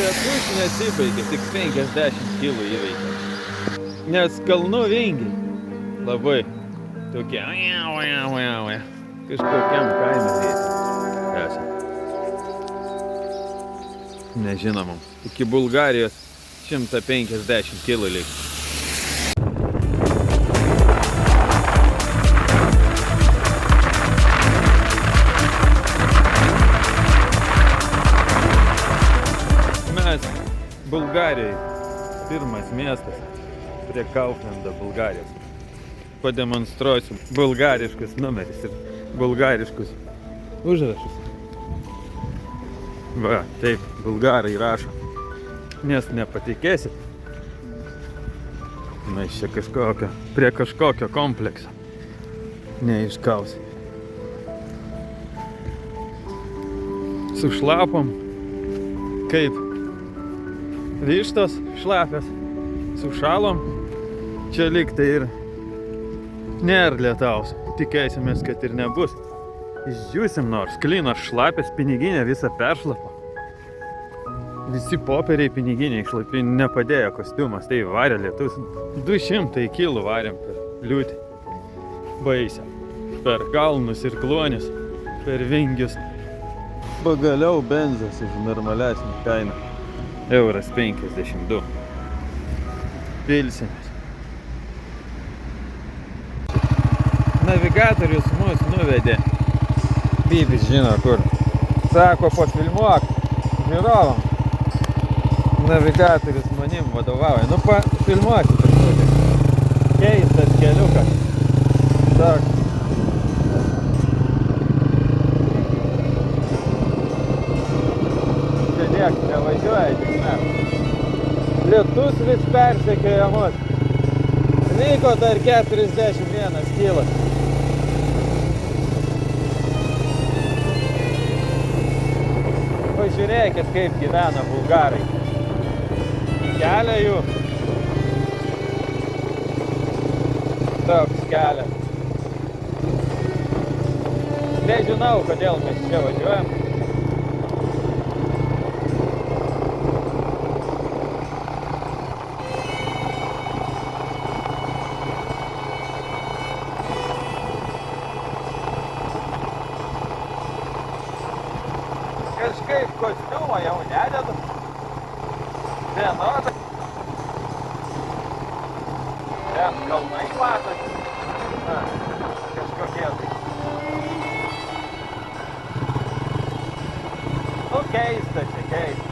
lietus nesibaigė, tik 50 kilų įveikė. Nes kalnų vingiai labai tokie kažkokiam kaime esame. Nežinomam. Iki Bulgarijos 150 kilų lyg. Mes Bulgarijai, pirmas miestas prie Kauflando, Bulgarijos. Pademonstruosiu bulgariškus numeris ir bulgariškus užrašus. Va, taip, bulgarai rašo. Nes nepatikėsit. Mes čia prie kažkokio komplekso neiškaus. Sušlapom, kaip vištos šlapios. Sušalom, čia lyg tai ir nėra lietaus. Tikėsimės, kad ir nebus. Išdžiūsim nors, klynas šlapės, piniginė visą peršlapo. Visi popieriai piniginiai šlapi, nepadėjo kostiumas, tai varė lietus. 200 kilų varėm per liūtį. Baisią. Per kalnus ir kluonius, per vingius. Pagaliau benzas už normalesnį kainą. Euras 52. Pilsimės. Navigatorius mus nuvedė. Bybis žino kur. Sako, pafilmuok žiūrovam. Navigatorius manim vadovauja. Nu, filmuosi truputį. Keistas keliukas. Tak. Čia nieks nevažiuoja, tik mes. Lietus vis persekioja mus. Liko dar 41 kilas. Pažiūrėkit, kaip gyvena bulgarai. Kelia jų. Toks kelias. Nežinau, kodėl mes čia važiuojam. Kažkaip kostiumą jau nededu. Vienodai. Ten kalnai matosi. Kažkokie tai. Nu keista čia, keista.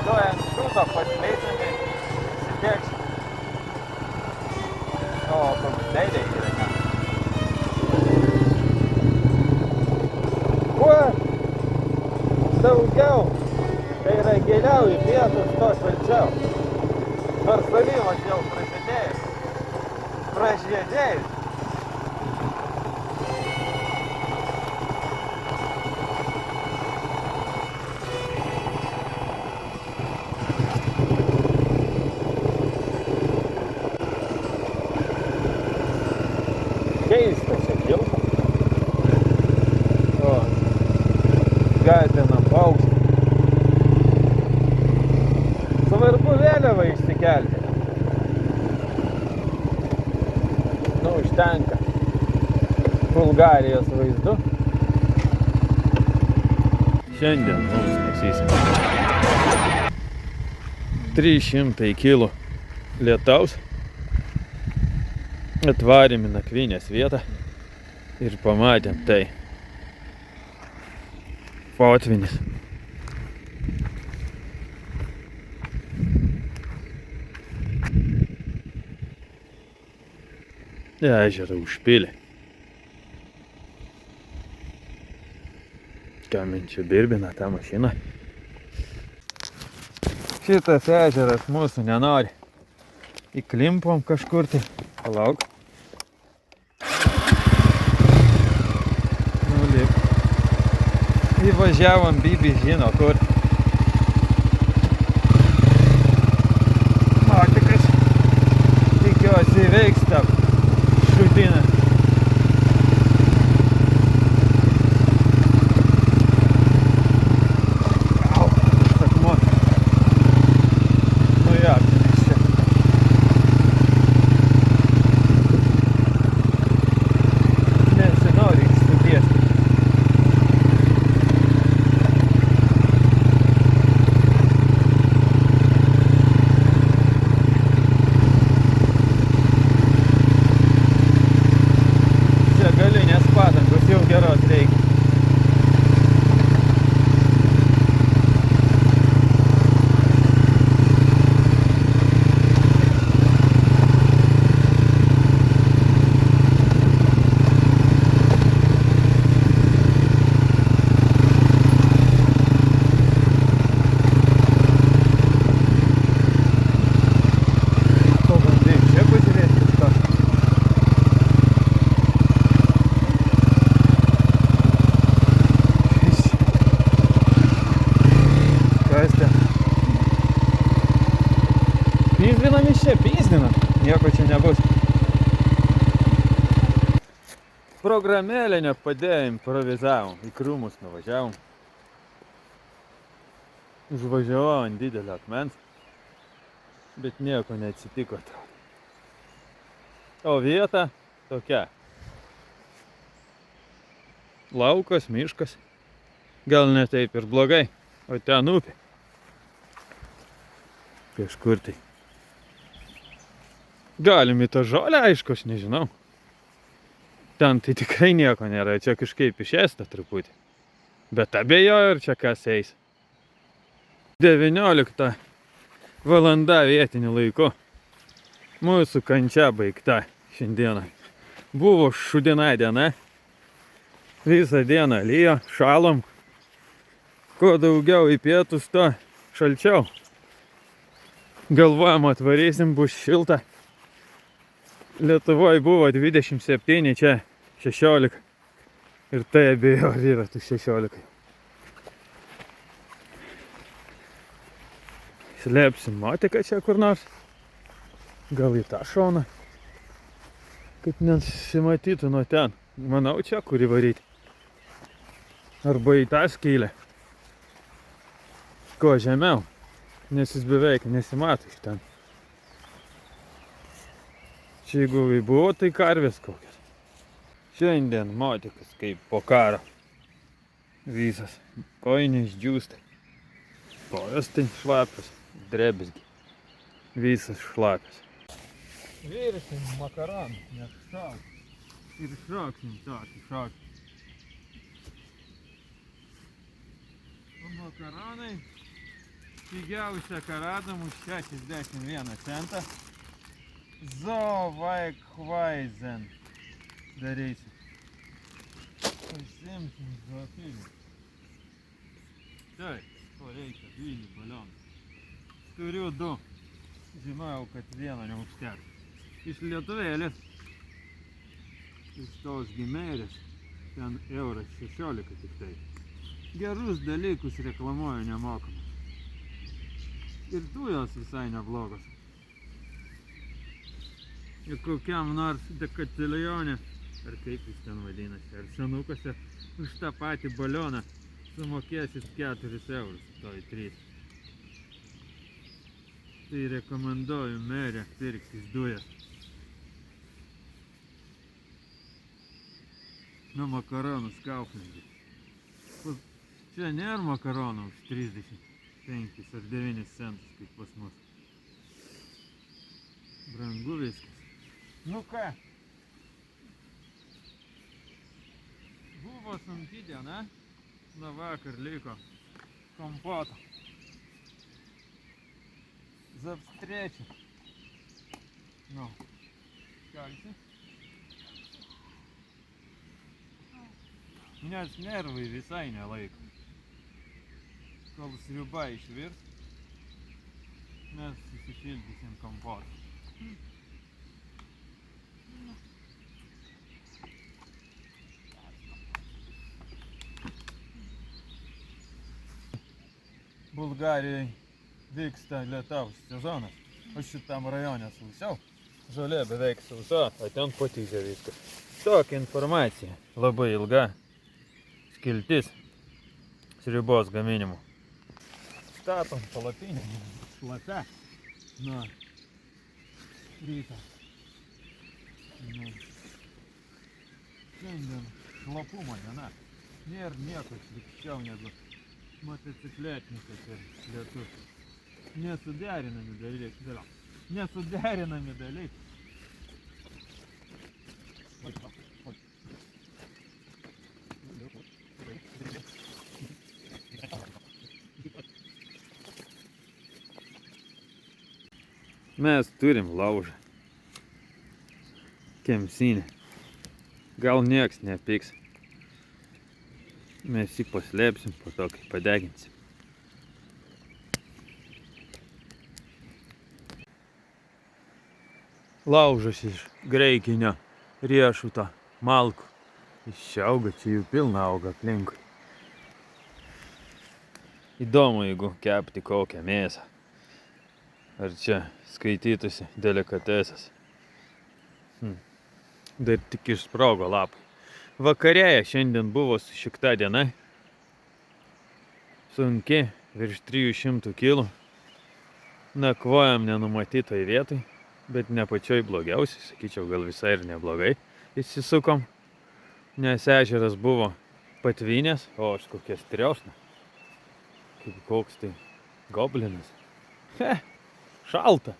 Tuoj ant šūto pasileisime, įsitieksim. O, komitėliai yra ką. Kuo daugiau, tai yra giliau į pietus, to šalčiau. Nors salymas jau prasidėjęs, pražiedėjęs. Keista čia kilpa. O, gatinam paukštį. Svarbu vėliavą išsikelti. Nu, užtenka. Bulgarijos vaizdu. Šiandien mums nesiseka. 300 kilų lietaus. Atvarėm į nakvynės vietą ir pamatėm tai. Potvynis. Ežerą užpylė. Ką man čia birbina tą mašiną? Šitas ežeras mūsų nenori. Įklimpom kažkur tai. Palauk. Nulip. Įvažiavom, Bybis žino kur. Matikas. Tikiuosi įveiks tą šutinę. Programėlę nepadėjo, improvizavom, į krūmus nuvažiavom. Užvažiavau ant didelio akmens, bet nieko neatsitiko. O vieta tokia. Laukas, miškas. Gal ne taip ir blogai, o ten upė. Kažkur tai. Galim į tą žolę, aišku, aš nežinau. Ten tai tikrai nieko nėra, čia kažkaip išėsta truputį. Bet abejoju, ar čia kas eis. 19 valanda vietiniu laiku. Mūsų kančia baigta šiandieną. Buvo šūdina diena. Visą dieną lyjo, šalom. Kuo daugiau į pietus, to šalčiau. Galvojam, atvarysim, bus šilta. Lietuvoje buvo 27, čia 16. Ir tai abejoju yra tų 16. Slėpsim motiką čia kur nors. Gal į tą šoną. Kad nesimatytų nuo ten. Manau, čia kur įvaryti. Arba į tą skylę. Kuo žemiau. Nes jis beveik nesimato iš ten. Čia jeigu buvo, tai karvės kokios. Šiandien motikas kaip po karo. Visas. Koinės džiūstai. Kojas tai šlapios. Drebesgi. Visas šlapios. Virsim makaronų, nes šauk. Ir šauksim tokį šaukį. O makaronai pigiausia karadam už 61 centą. Zovaikvaizen darysiu. Pasimsim zoofilį. Taip, ko reikia, 2 balionų. Turiu 2. Žinojau, kad vieno neužteks. Iš lietuvėlės. Iš tos gimerės. Ten euras 16 tik tai. Gerus dalykus reklamuoju nemokamai. Ir dujos visai neblogos. Ir kokiam nors dekatilione, ar kaip jis ten vadinasi, ar senukose, už tą patį balioną sumokėsit 4 eurus, toj 3. Tai rekomenduoju merę pirktis dujas. Nu, makaronus Kauflandė. Čia nėra makaronų už 35 ar 9 centus, kaip pas mus. Brangu viskas. Nu ką? Buvo sunki diena. Nuo vakar liko kompoto. Завстречу. Nu, kalsi. Nes nervai visai nelaiko. Kol sriuba išvirs, mes susipildysim kompotą. Bulgarijai vyksta lietaus sezonas. Aš šitam rajone sausiau. Žolė beveik sausa, o ten patyžė viskas. Tokia informacija. Labai ilga. Skiltis. Sriubos gaminimo. Statom palapinę. Šlapia. Nuo ryto. Šiandien šlapumo diena. Nėra nieko šlikščiau negu motocikletnikas ir lietus. Nesuderinami dalykai. Nesuderinami dalykai. Mes turim laužą. Kemsinę. Gal nieks nepyks. Mes jį paslėpsim, po to kai padeginsim. Laužas iš graikinio riešuto malkų. Išauga, čia jų pilna auga aplinkui. Įdomu, jeigu kepti kokią mėsą. Ar čia skaitytųsi delikatesas. Dar tik išsprogo lapai. Vakarėje šiandien buvo sušikta diena. Sunki, virš 300 kg. Nakvojam nenumatytoj vietoj, bet ne pačioj blogiausiai, sakyčiau, gal visai ir neblogai įsisukom. Nes ežeras buvo patvinęs, o aš kokia striausna. Kaip koks tai goblinas. Šalta.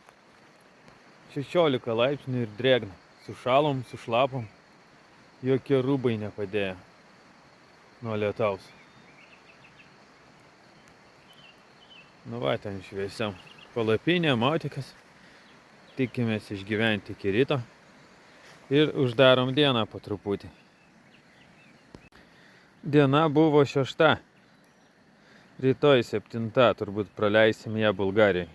16 laipsnių ir drėgna. Sušalom, sušlapom. Jokie rūbai nepadėjo nuo lietaus. Nu va, ten šviesiam. Palapinė, motikas. Tikimės išgyventi iki ryto. Ir uždarom dieną po truputį. Diena buvo 6. Rytoj 7, turbūt praleisim ją Bulgarijai.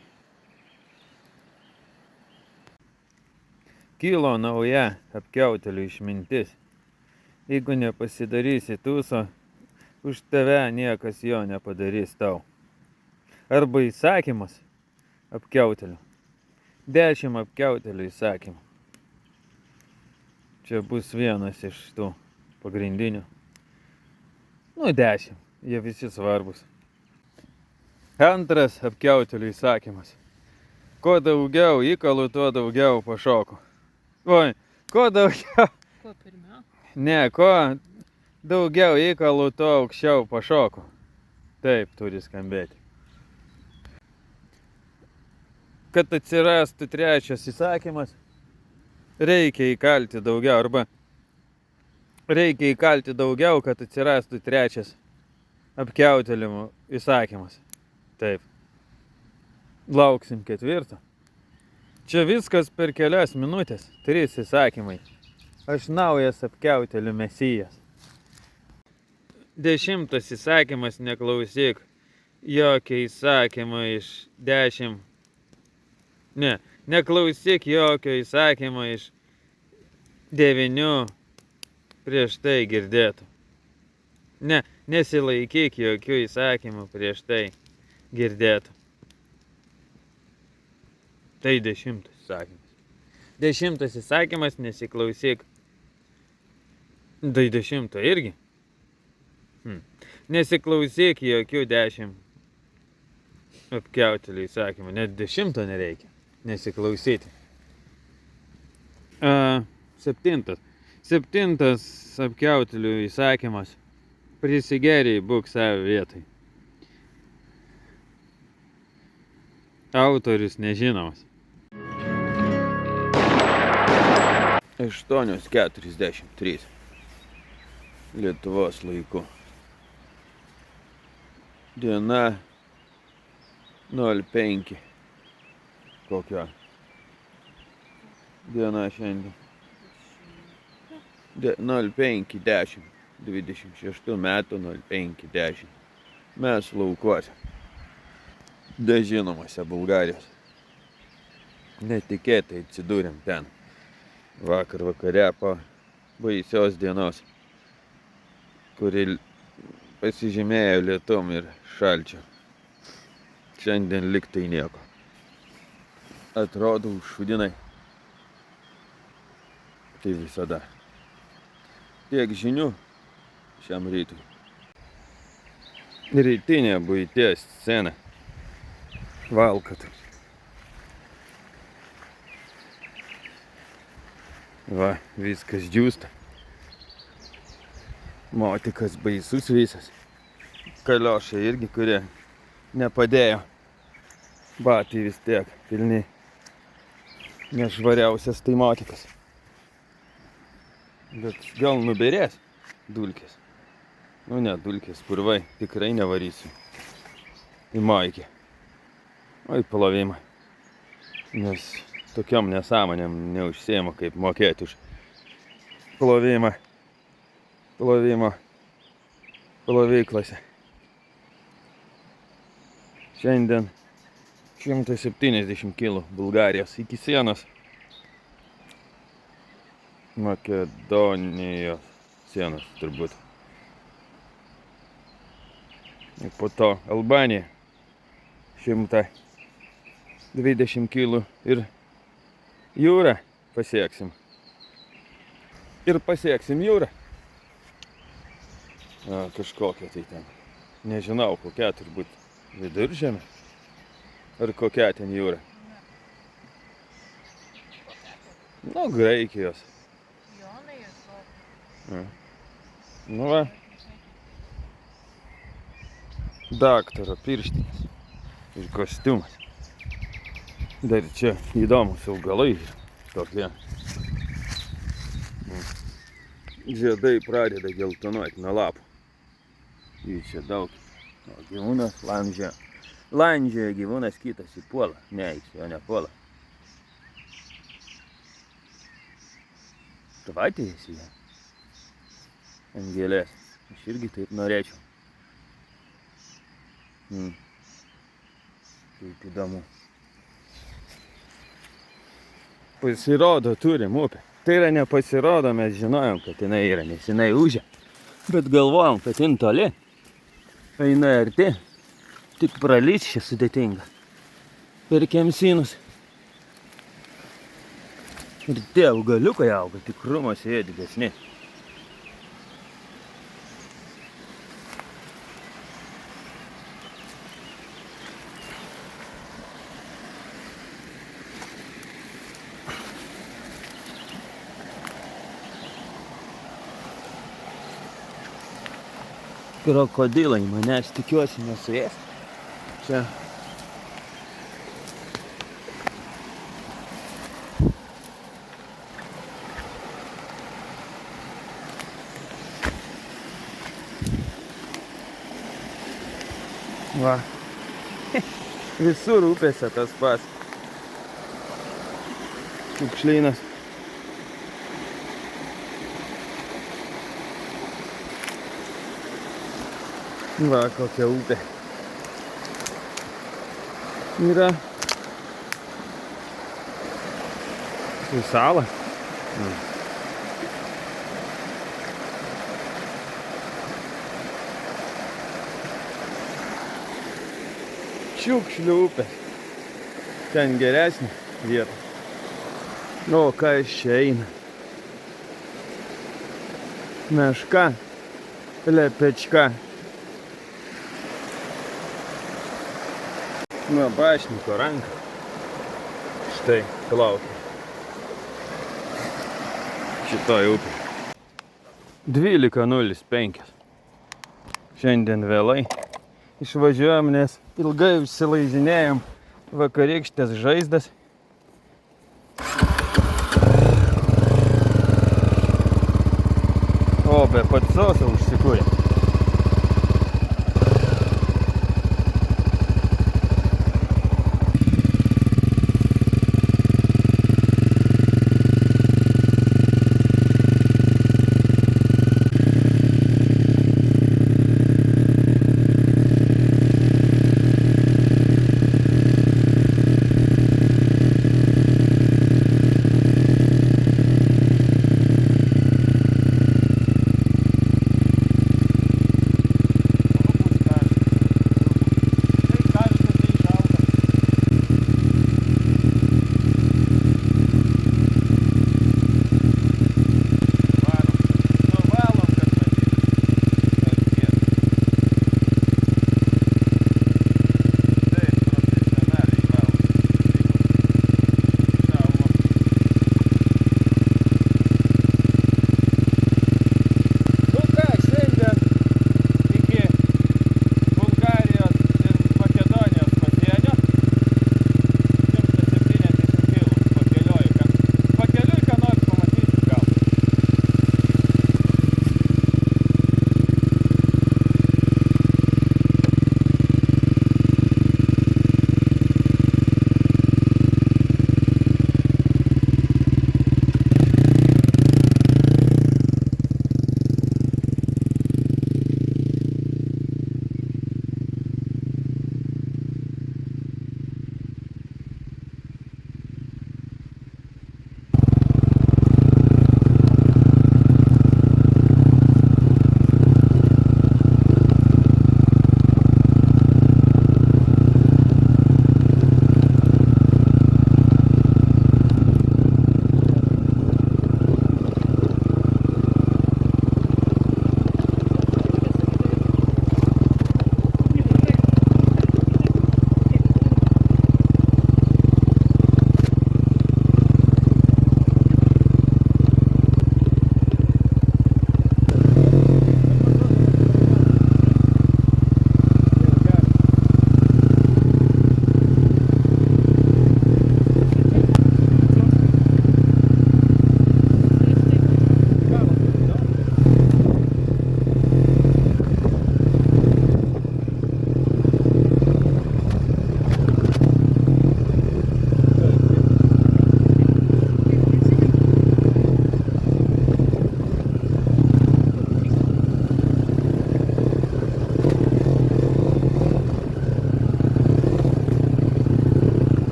Kilo nauja apkiautėlių išmintis. Jeigu nepasidarysi tūso, už tave niekas jo nepadarys tau. Arba įsakymas apkiautėlių. 10 apkiautėlių įsakymų. Čia bus vienas iš tų pagrindinių. Nu, 10. Jie visi svarbus. Antras apkiautėlių įsakymas. Kuo daugiau įkalų, tuo daugiau pašokų. Oi, kuo daugiau... Kuo pirmiau? Ne, kuo daugiau įkalų, tuo aukščiau pašokų. Taip turi skambėti. Kad atsirastų trečias įsakymas, reikia įkalti daugiau, arba reikia įkalti daugiau, kad atsirastų trečias apkiautėlių įsakymas. Taip. Lauksim 4. Čia viskas per kelias minutės. 3 įsakymai. Aš naujas apkiautėlių mesijas. 10 įsakymas, neklausyk jokio įsakymo iš 10. Ne, neklausyk jokio įsakymo iš 9 prieš tai girdėtų. Ne, nesilaikyk jokių įsakymų prieš tai girdėtų. Tai 10 įsakymas. 10 įsakymas, nesiklausyk. Tai 10 irgi. Nesiklausyk jokių 10 apkiautėlių įsakymų. Net 10 nereikia nesiklausyti. 7. 7 apkiautėlių įsakymas. Prisigeriai, būk savo vietai. Autorius nežinomas. 8:43 Lietuvos laiku. Diena 05. Kokia diena šiandien? 05:10. 26 metų 05:10. Mes laukuose. Dažinomose Bulgarijos. Netikėtai atsidūrėm ten. Vakare po baisios dienos, kuri pasižymėjo lietum ir šalčiu. Šiandien liktai nieko. Atrodo šūdinai. Tai visada. Tiek žinių šiam rytui. Rytinė buities scena. Valkatai. Va, viskas džiūsta. Motikas baisus visas. Kaliošai irgi, kurie nepadėjo. Batai vis tiek pilni. Nešvariausias tai motikas. Bet gal nubėrės dulkės. Nu ne, dulkės, purvai. Tikrai nevarysiu. Į maikę. Oi, plovimą. Nes tokiom nesąmonėm neužsiema, kaip mokėti už plovimą. Plovyklose. Šiandien 170 kg Bulgarijos iki sienos. Makedonijos sienos turbūt. Ir po to Albanija 120 kg ir jūrą pasieksim. Ir pasieksim jūrą. Kažkokia tai ten. Nežinau, kokia turbūt Viduržemė. Ar kokia ten jūra? Nu, Graikijos. Jonai ir to. Nu va. Daktaro pirštinės ir kostiumas. Dar čia įdomus augalai tokie. Žiedai pradeda geltonuoti nuo lapų. Jų čia daug. O gyvūnas landžia. Landžioja gyvūnas, kitas įpuola. Ne, jis jo nepuola. Tu matėsi ją? Ant gėlės. Aš irgi taip norėčiau. Kaip įdomu. Pasirodo, turim upę. Tai yra nepasirodo, mes žinojom, kad jinai yra, nes jinai užė. Bet galvojom, kad jin toli. Eina arti. Tik pralyt čia sudėtinga. Per kemsynus. Ir tie augaliukai auga, tik krūmuose jie didesni. Krokodilai manęs tikiuosi nesuės. Čia. Va. Visur upėse tas pats. Šiukšlynas. Va, kokia upė. Yra. Į salą. Šiukšlių upė. Ten geresnė vieta. O, ką iš čia eina? Meška. Lepečka. Nuo bašniko ranką. Štai, plaukia. Šitoj upė. 12:05. Šiandien vėlai. Išvažiuojam, nes ilgai užsilaižinėjom vakarykštės žaizdas. O, be pacos užsikūrė.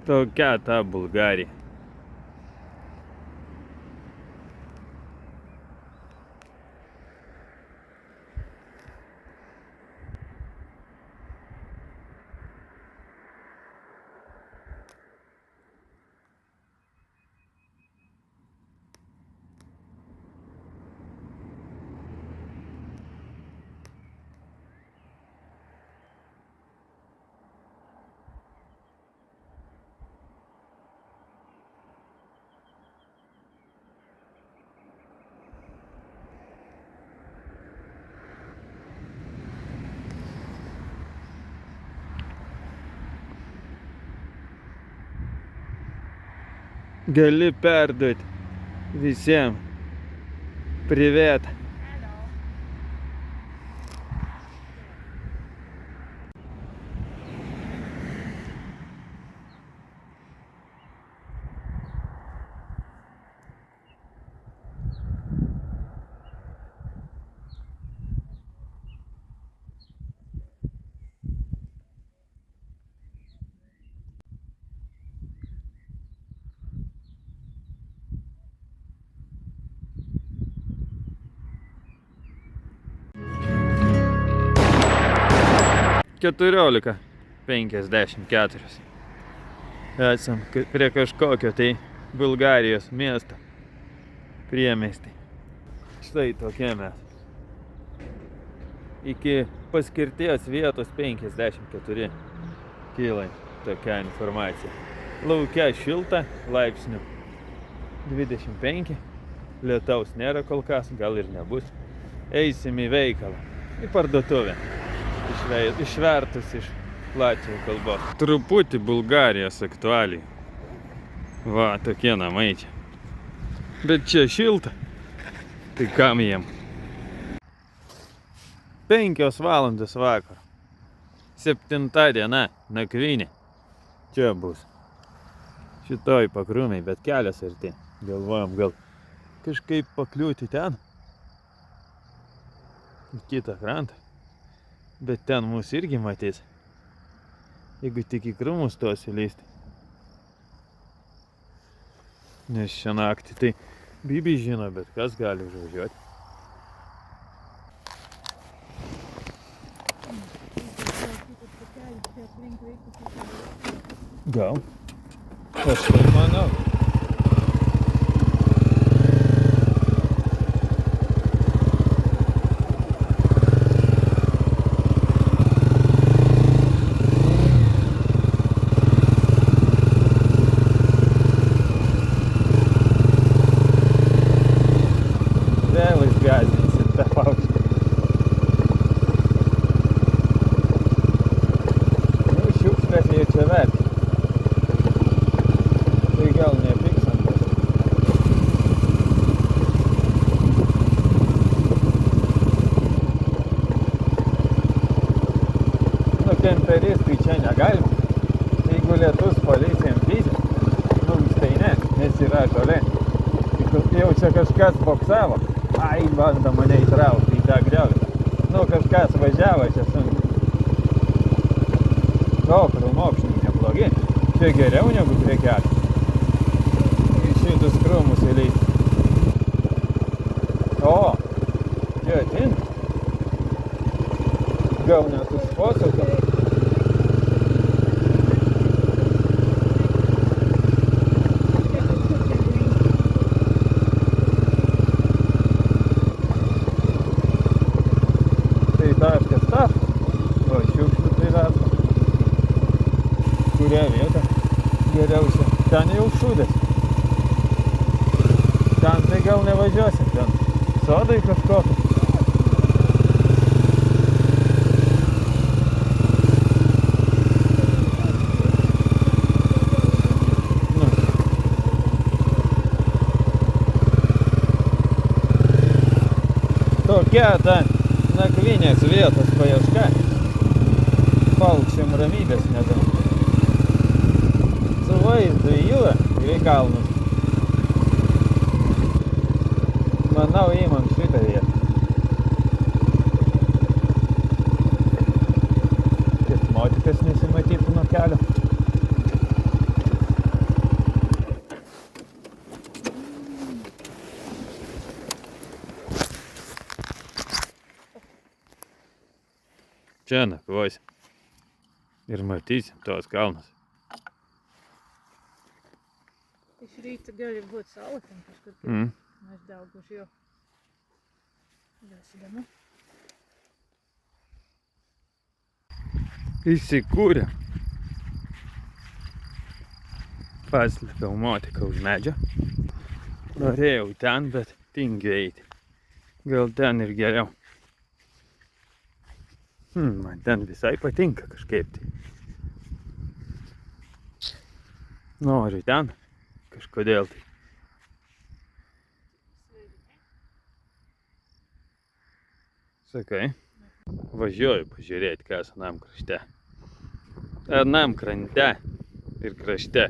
Tokia ta Bulgarija. Gali perduoti visiems. Privet. Keturiolika 54. Esam prie kažkokio tai Bulgarijos miesto priemiestį. Štai tokie mes. Iki paskirties vietos 54 kilai tokia informacija. Lauke šilta, laipsnių 25. Lietaus nėra kol kas, gal ir nebus. Eisim į veikalą, į parduotuvę. Išvertus iš latvių kalbos. Truputį Bulgarijos aktualijų. Va, tokie namai čia. Bet čia šilta. Tai kam jiem? 5 valandos vakaro. 7 diena, nakvynė. Čia bus. Šitoj pakrūmiai, bet kelias arti. Galvojam, gal kažkaip pakliūti ten. Į kitą krantą. Bet ten mūsų irgi matys. Jeigu tik į krūmus tuos įleisti. Nes šią naktį tai Bibi žino, bet kas gali užvažiuoti. Gal. Aš tai manau. Kemperistai čia negalima. Jeigu lietus policijam pysia, tai ne, nes yra žolė. Jau čia kažkas boksavo, bando mane įtraukti į tą griovį. Kažkas važiavo čia sunkiai. Krūmokšniai neblogi. Čia geriau negu prie kelio. Į šitus krūmus įleisti. O, čia tinka. Gal net užposukam. Kurią vietą geriausia? Ten jau šūdės. Ten tai gal nevažiuosim, ten sodai kažkokį. Tokia ta nakvynės vietos paieška. Paukščiam ramybės nedaug. Su vaizdu į jūrą ir į kalnus. Manau, įmam šitą vietą. Kad motikas nesimatytų nuo kelio. čia nakvosim. Ir matysim tos kalnus. Iš ryto gali būt saulėm kažkur. Mēs dauguši jau. Jāsidama. Įsikūrė. Paslėpiau motiką už medžio. Norėjau ten, bet tingiu eiti. Gal ten ir geriau. Man ten visai patinka kažkaip tai. Noriu ten kažkodėl tai. Sakai, važiuoju pažiūrėti, kas anam krašte. Anam krante ir krašte.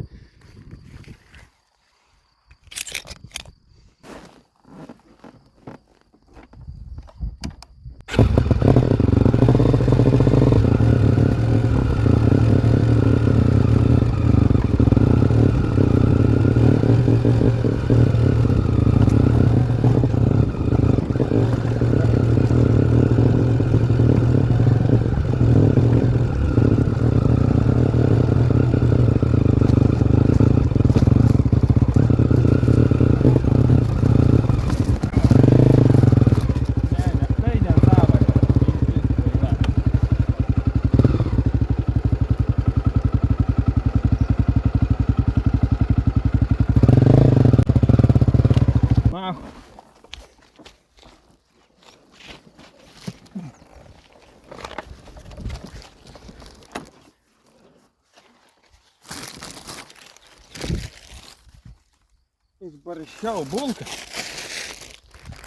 Išbarščiau bulką,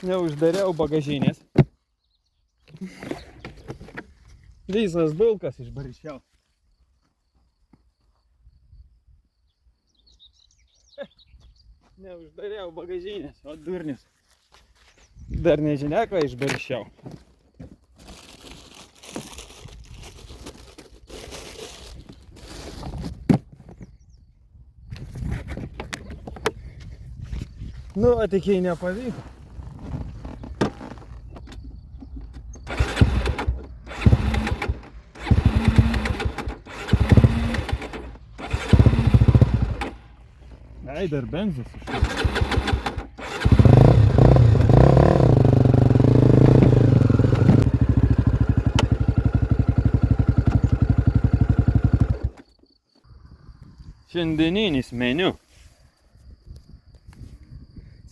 neuždariau bagažinės. Visas bulkas išbarščiau. Neuždariau bagažinės, o durnius. Dar nežinia, ką išbarščiau. Nu, tik jai nepavyko. Ai, dar benzas užtiko. Šiandieninis meniu.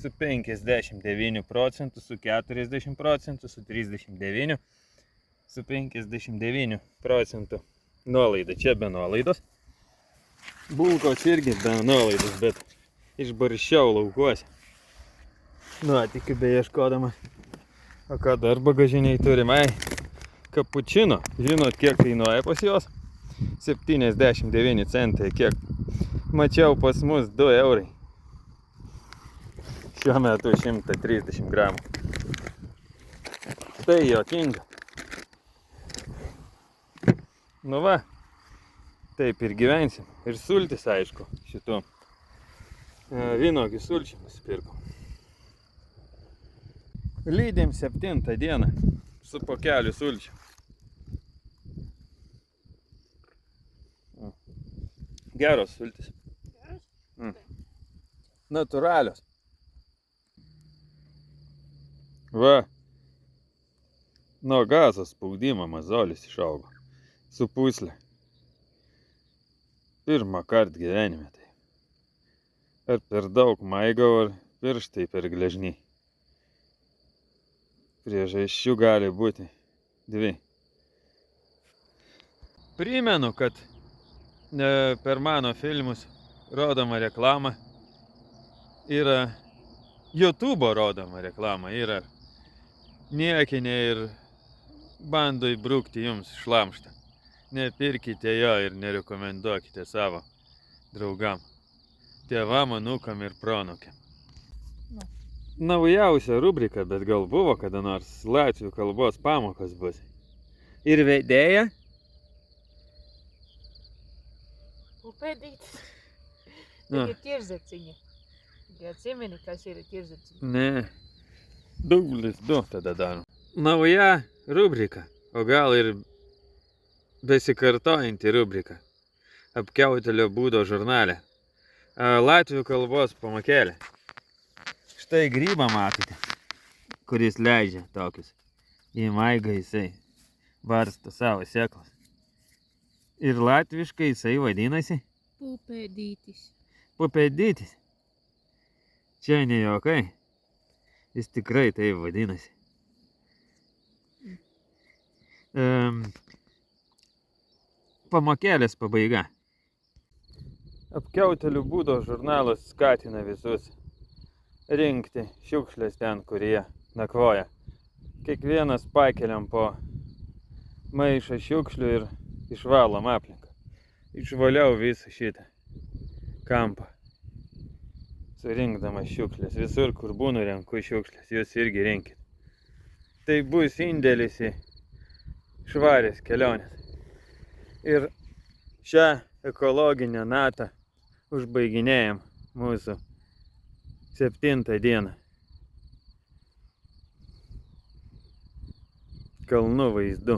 Su 59 procentų, su 40 procentų, su 39, su 59 procentų nuolaida. Čia be nuolaidos. Bulkos irgi be nuolaidos, bet išbarščiau laukuose. Nuotikiu beieškodamas. O ką dar bagažiniai turim? Ai, kapučino. Žinot, kiek kainuoja pas juos? 79 centai. Kiek mačiau pas mus 2 eurai. Šiuo metu 130 gramų. Tai juokinga. Nu va, taip ir gyvensim. Ir sultis, aišku, šitų. Vynogių sulčių nusipirkom. Lydim 7 dieną su pokeliu sulčių. Geros sultis. Natūralios. Va, nuo gazo spaudimo mazolis išaugo. Su pūslė. Pirmą kartą gyvenime tai. Ar per daug maigau, ar pirštai per gležnį. Priežasčių gali būti 2. Primenu, kad per mano filmus rodoma reklama yra YouTube'o rodoma reklama yra niekinė ir bando įbrukti jums šlamštą. Nepirkite jo ir nerekomenduokite savo draugam, tėvam, anūkam ir proanūkiam. Naujausia rubrika, bet gal buvo kada nors latvių kalbos pamokos bus. Ir vedėja? Upēdītis. Tikai tirzaciņa. Atsimeni, kas ir tirzaciņa? Ne. Dublis 2 tada darom. Nauja rubrika, o gal ir besikartojanti rubrika Apkiautelio būdo žurnale. Latvių kalbos pamokėlė. Štai grybą matote, kuris leidžia tokius. Į maigą jisai barsto savo sėklas. Ir latviškai jisai vadinasi Pupēdītis. pupēdītis. Čia ne juokai. Jis tikrai taip vadinasi. Pamokėlės pabaiga. Apkiautelių būdo žurnalas skatina visus rinkti šiukšlės ten, kur jie nakvoja. Kiekvienas pakeliam po maišą šiukšlių ir išvalom aplinką. Išvaliau visą šitą kampą, surinkdamas šiukšlės. Visur, kur būnu, renku šiukšlės, jūs irgi rinkit. Tai bus indėlis į švarės kelionės. Ir šią ekologinę natą užbaiginėjam mūsų 7 dieną. Kalnų vaizdu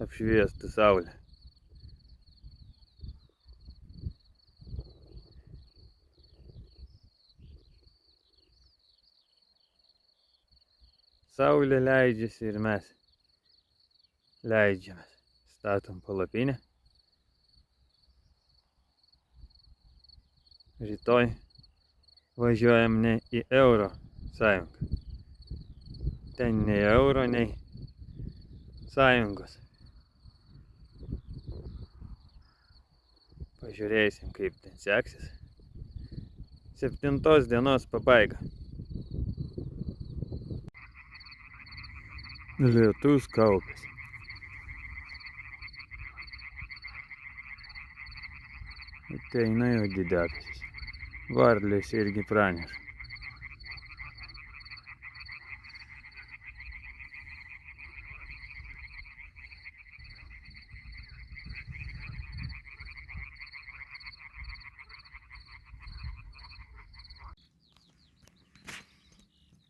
apšviestų saulę. Saulė leidžiasi ir mes leidžiamės. Statom palapinę. Rytoj važiuojam ne į Euro sąjungą. Ten nei euro, nei sąjungos. Pažiūrėsim, kaip ten seksis. 7 dienos pabaiga. Lietus kaupiasi. Ateina jau didebesis. Varlės irgi praneša.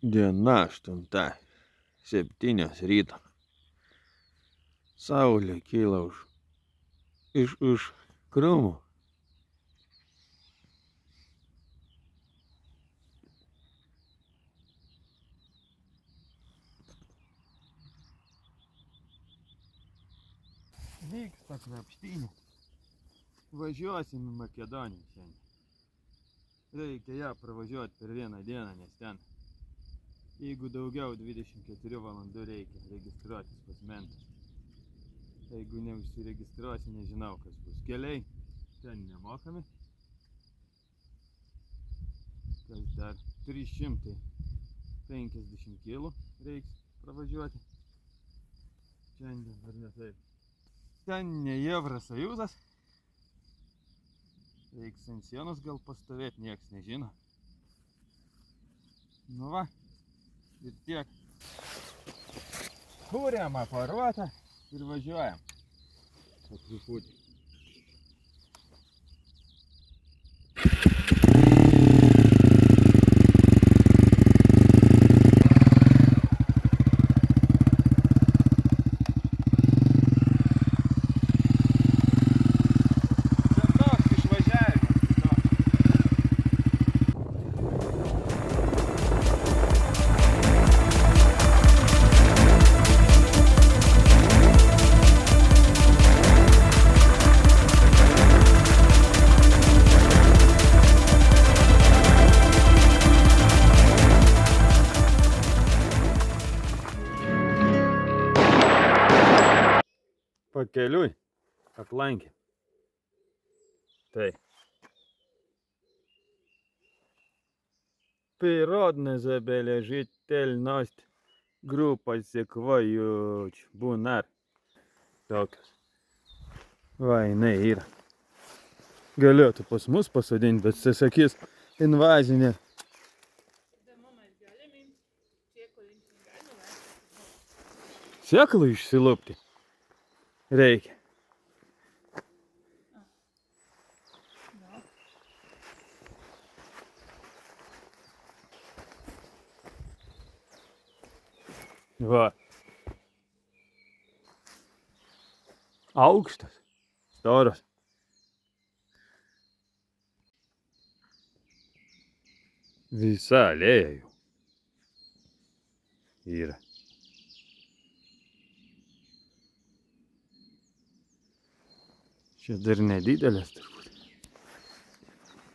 Diena 8, 7 ryto. Saulė kyla už krūmų. Vyksta krapštynė. Važiuosim į Makedoniją šiandien. Reikia ją pravažiuoti per vieną dieną, nes ten, jeigu daugiau 24 valandų reikia registruotis pas mentus. Jeigu neužsiregistruosi, nežinau, kas bus. Keliai ten nemokami. Kas dar 350 km reiks pravažiuoti. Šiandien ar ne taip. Ten ne Evrosąjūzas. Reiks ant sienos gal pastovėti, nieks nežino. Nu va, ir tiek. Kūriam aparuotą ir važiuojam. Po truputį. Pakeliui aplankė. Tai. Природно забележительность группа секвоюч бунар. Tokios. Va, jinai yra. Galėtų pas mus pasodinti, bet jis sakys invazinė. Sėklų išsilupti reikia. Va. Aukštas, storas. Visa alėja jau yra. Čia dar nedidelės turbūt.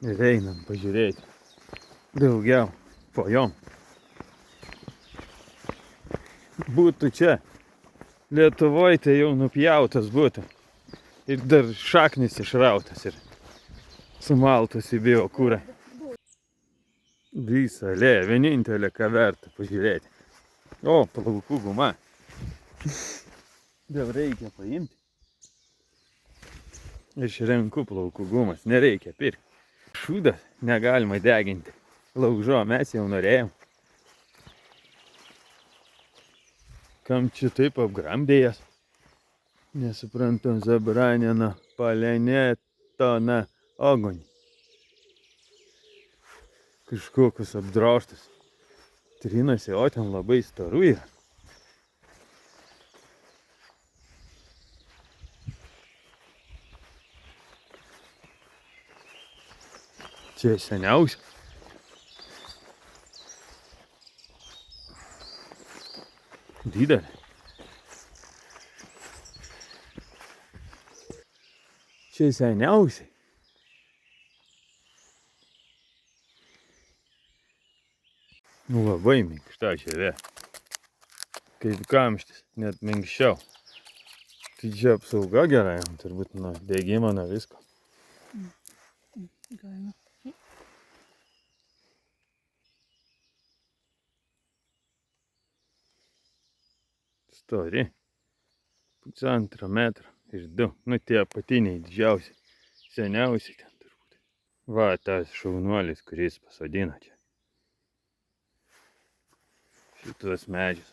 Ir einam pažiūrėti. Daugiau po jom. Būtų čia. Lietuvoje tai jau nupjautas būtų. Ir dar šaknis išrautas ir sumaltas į biokurą. Visa alėja, vienintelė ką verta pažiūrėti. O, plaukų guma. Dar reikia paimti. Iš renku plaukų gumas, nereikia pirkti. Šūdas negalima deginti. Laužo mes jau norėjom. Kam čia taip apgramdėjas? Nesuprantam, zabranina palenėto na ogonį. Kažkokius apdroštus. Trinasi, o ten labai storų yra. Čia seniausia. Didelė. Čia seniausiai. Labai minkšta žievė. Kaip kamštis, net minkščiau. Tai čia apsauga gera jam, turbūt nuo degimo, nuo visko. Galima. Stori. 1,5 metro ir 2. Nu tie apatiniai didžiausi. Seniausiai ten turbūt. Va, tas šaunuolis, kuris pasodino čia. Šitus medžius.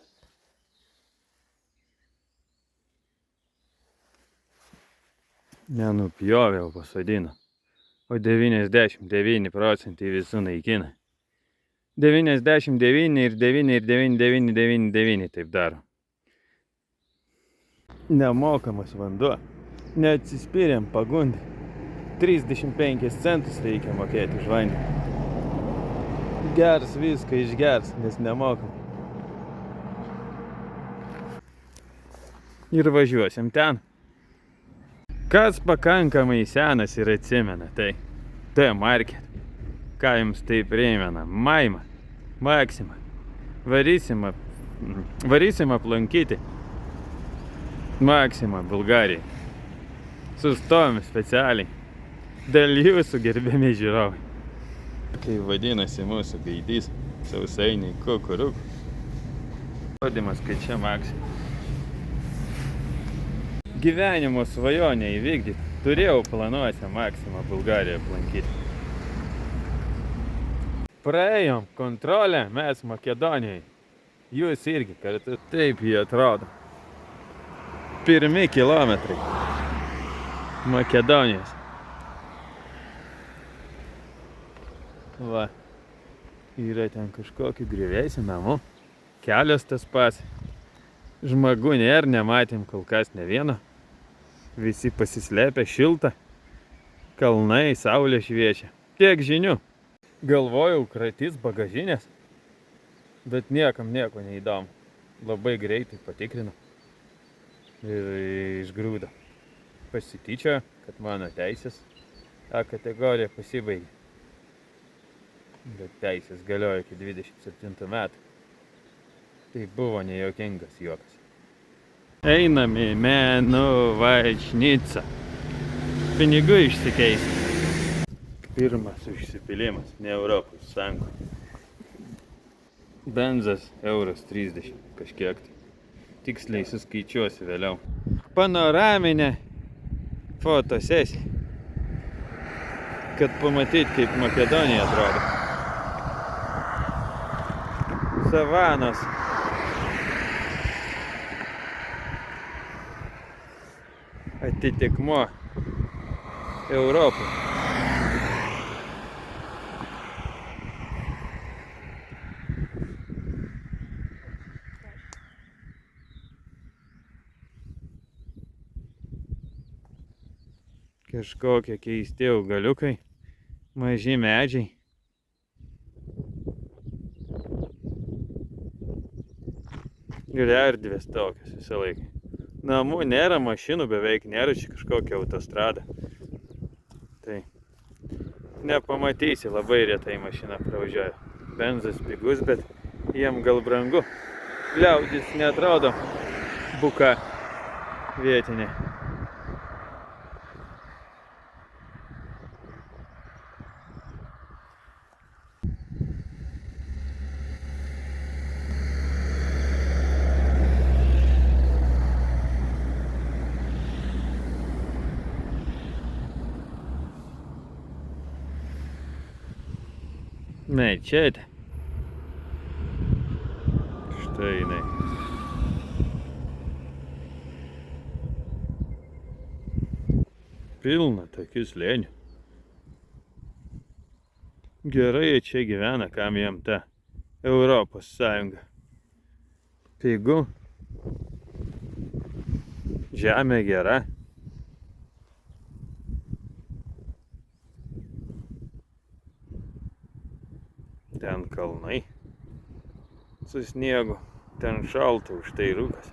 Nenupjovė, o pasodino. O 99% visų naikina. 99 ir 9,9999 taip daro. Nemokamas vanduo. Neatsispyrėm pagundai. 35 centus reikia mokėti už vandenį. Gers viską išgers, nes nemokam. Ir važiuosim ten. Kas pakankamai senas ir atsimena, tai T-Market. Ką jums tai primena? Maima, Maksima. Varysim aplankyti Maksimą Bulgarijai. Sustojom specialiai. Dėl jūsų gerbiami žiūrovai. Kai vadinasi mūsų gaidys, sausainiai kukurūkų. Rodymas, kad čia Maksima. Gyvenimo svajonę įvykdyti. Turėjau planuose Maksimą Bulgariją aplankyti. Praėjom kontrolę mes Makedonijai. Jūs irgi kartu. Taip jie atrodo. 1 kilometrai Makedonijos. Va. Yra ten kažkokių griuvėsių namų. Kelias tas pats. Žmogų nėra, nematėm kol kas ne vieno. Visi pasislėpę, šilta. Kalnai, saulė šviečia. Tiek žinių. Galvojau, kratys bagažinės. Bet niekam nieko neįdomu. Labai greitai patikrinu. Ir išgrūdo. Pasityčiojo, kad mano teisės A kategorija pasibaigė. Bet teisės galioja iki 27 metų. Tai buvo nejuokingas juokas. Einam į Menovačnicą. Pinigų išsikeisti. Pirmas užsipilimas, ne Europos Sąjungoje. Benzas €30 kažkiek tai. Tiksliai suskaičiuosiu vėliau. Panoraminė fotosesija. Kad pamatyti, kaip Makedonija atrodo. Savanos. Atitikmuo Europai. Kažkokie keisti augaliukai, maži medžiai. Ir erdvės tokios visą laiką. Namų nėra, mašinų beveik nėra, čia kažkokia autostrada. Tai nepamatysi, labai retai mašina pravažiuoja. Benzas pigus, bet jiem gal brangu. Liaudis neatrodo buka vietinė. Mečetė. Štai jinai. Pilna tokių slėnių. Gerai jie čia gyvena, kam jam ta Europos Sąjunga. Pigu. Žemė gera. Ten kalnai su sniegu, ten šalta, už tai rūkas.